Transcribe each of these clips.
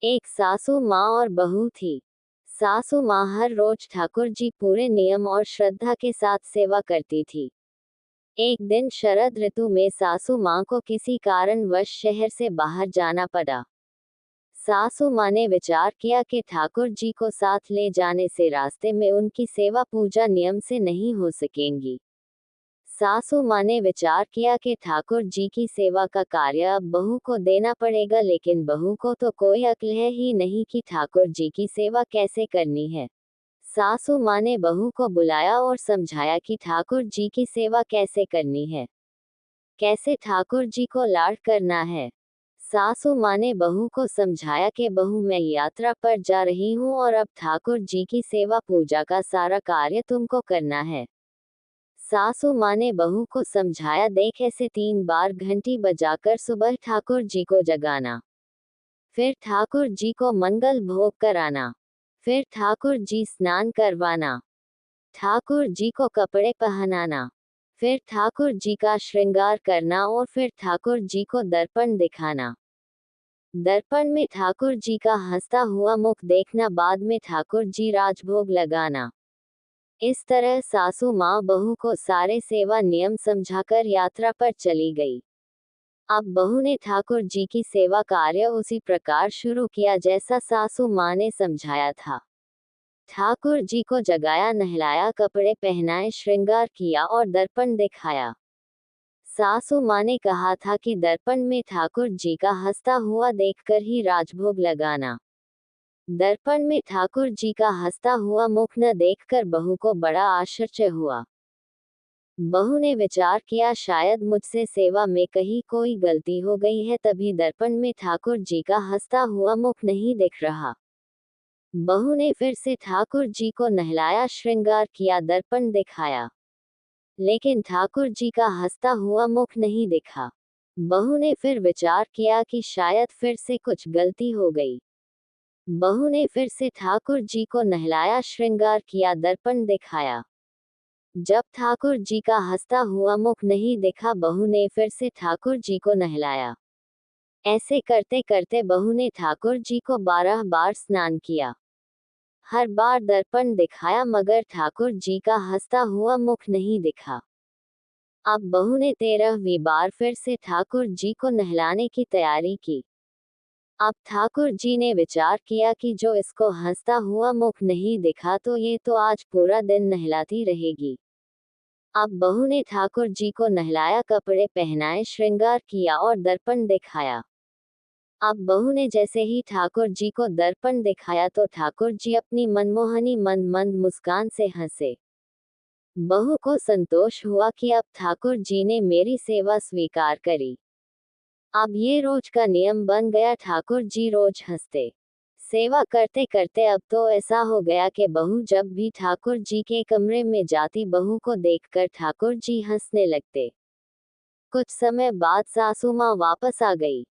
एक सासू माँ और बहू थी। सासू माँ हर रोज ठाकुर जी पूरे नियम और श्रद्धा के साथ सेवा करती थी। एक दिन शरद ऋतु में सासू माँ को किसी कारणवश शहर से बाहर जाना पड़ा। सासू माँ ने विचार किया कि ठाकुर जी को साथ ले जाने से रास्ते में उनकी सेवा पूजा नियम से नहीं हो सकेंगी। सासू माँ ने विचार किया कि ठाकुर जी की सेवा का कार्य अब बहू को देना पड़ेगा, लेकिन बहू को तो कोई अक्ल है ही नहीं कि ठाकुर जी की सेवा कैसे करनी है। सासू माँ ने बहू को बुलाया और समझाया कि ठाकुर जी की सेवा कैसे करनी है, कैसे ठाकुर जी को लाड करना है। सासू माँ ने बहू को समझाया कि बहू, मैं यात्रा पर जा रही हूँ और अब ठाकुर जी की सेवा पूजा का सारा कार्य तुमको करना है। सासू माँ ने बहू को समझाया, देख ऐसे 3 बार घंटी बजाकर सुबह ठाकुर जी को जगाना, फिर ठाकुर जी को मंगल भोग कराना, फिर ठाकुर जी स्नान करवाना, ठाकुर जी को कपड़े पहनाना, फिर ठाकुर जी का श्रृंगार करना और फिर ठाकुर जी को दर्पण दिखाना। दर्पण में ठाकुर जी का हंसता हुआ मुख देखना, बाद में ठाकुर जी राजभोग लगाना। इस तरह सासू माँ बहू को सारे सेवा नियम समझाकर यात्रा पर चली गई। अब बहू ने ठाकुर जी की सेवा कार्य उसी प्रकार शुरू किया जैसा सासू माँ ने समझाया था। ठाकुर जी को जगाया, नहलाया, कपड़े पहनाए, श्रृंगार किया और दर्पण दिखाया। सासू माँ ने कहा था कि दर्पण में ठाकुर जी का हंसता हुआ देखकर ही राजभोग लगाना। दर्पण में ठाकुर जी का हंसता हुआ मुख न देखकर बहू को बड़ा आश्चर्य हुआ। बहू ने विचार किया, शायद मुझसे सेवा में कहीं कोई गलती हो गई है, तभी दर्पण में ठाकुर जी का हंसता हुआ मुख नहीं दिख रहा। बहू ने फिर से ठाकुर जी को नहलाया, श्रृंगार किया, दर्पण दिखाया, लेकिन ठाकुर जी का हंसता हुआ मुख नहीं दिखा। बहू ने फिर विचार किया कि शायद फिर से कुछ गलती हो गई। बहू ने फिर से ठाकुर जी को नहलाया, श्रृंगार किया, दर्पण दिखाया। जब ठाकुर जी का हंसता हुआ मुख नहीं दिखा, बहू ने फिर से ठाकुर जी को नहलाया। ऐसे करते करते बहू ने ठाकुर जी को 12 बार स्नान किया। हर बार दर्पण दिखाया, मगर ठाकुर जी का हंसता हुआ मुख नहीं दिखा। अब बहू ने 13वीं बार फिर से ठाकुर जी को नहलाने की तैयारी की। अब ठाकुर जी ने विचार किया कि जो इसको हंसता हुआ मुख नहीं दिखा, तो ये तो आज पूरा दिन नहलाती रहेगी। अब बहू ने ठाकुर जी को नहलाया, कपड़े पहनाए, श्रृंगार किया और दर्पण दिखाया। अब बहू ने जैसे ही ठाकुर जी को दर्पण दिखाया तो ठाकुर जी अपनी मनमोहनी मंद मंद मुस्कान से हंसे। बहू को संतोष हुआ कि अब ठाकुर जी ने मेरी सेवा स्वीकार करी। अब ये रोज का नियम बन गया, ठाकुर जी रोज हंसते। सेवा करते करते अब तो ऐसा हो गया कि बहू जब भी ठाकुर जी के कमरे में जाती, बहू को देखकर ठाकुर जी हंसने लगते। कुछ समय बाद सासू माँ वापस आ गई।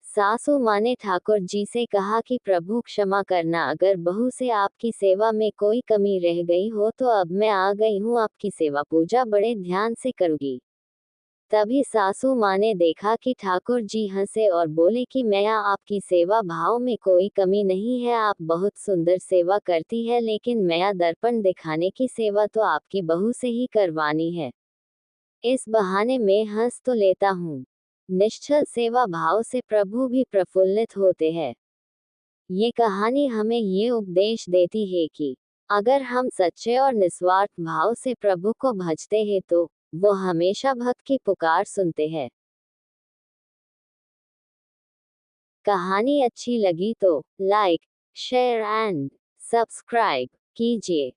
सासू माँ ने ठाकुर जी से कहा कि प्रभु क्षमा करना, अगर बहू से आपकी सेवा में कोई कमी रह गई हो तो अब मैं आ गई हूँ, आपकी सेवा पूजा बड़े ध्यान से करूँगी। तभी सासू माँ ने देखा कि ठाकुर जी हंसे और बोले कि मैया, आपकी सेवा भाव में कोई कमी नहीं है, आप बहुत सुंदर सेवा करती है, लेकिन मैया दर्पण दिखाने की सेवा तो आपकी बहू से ही करवानी है। इस बहाने मैं हंस तो लेता हूँ। निश्चल सेवा भाव से प्रभु भी प्रफुल्लित होते हैं। ये कहानी हमें ये उपदेश देती है कि अगर हम सच्चे और निस्वार्थ भाव से प्रभु को भजते हैं तो वो हमेशा भक्त की पुकार सुनते हैं। कहानी अच्छी लगी तो लाइक, शेयर एंड सब्सक्राइब कीजिए।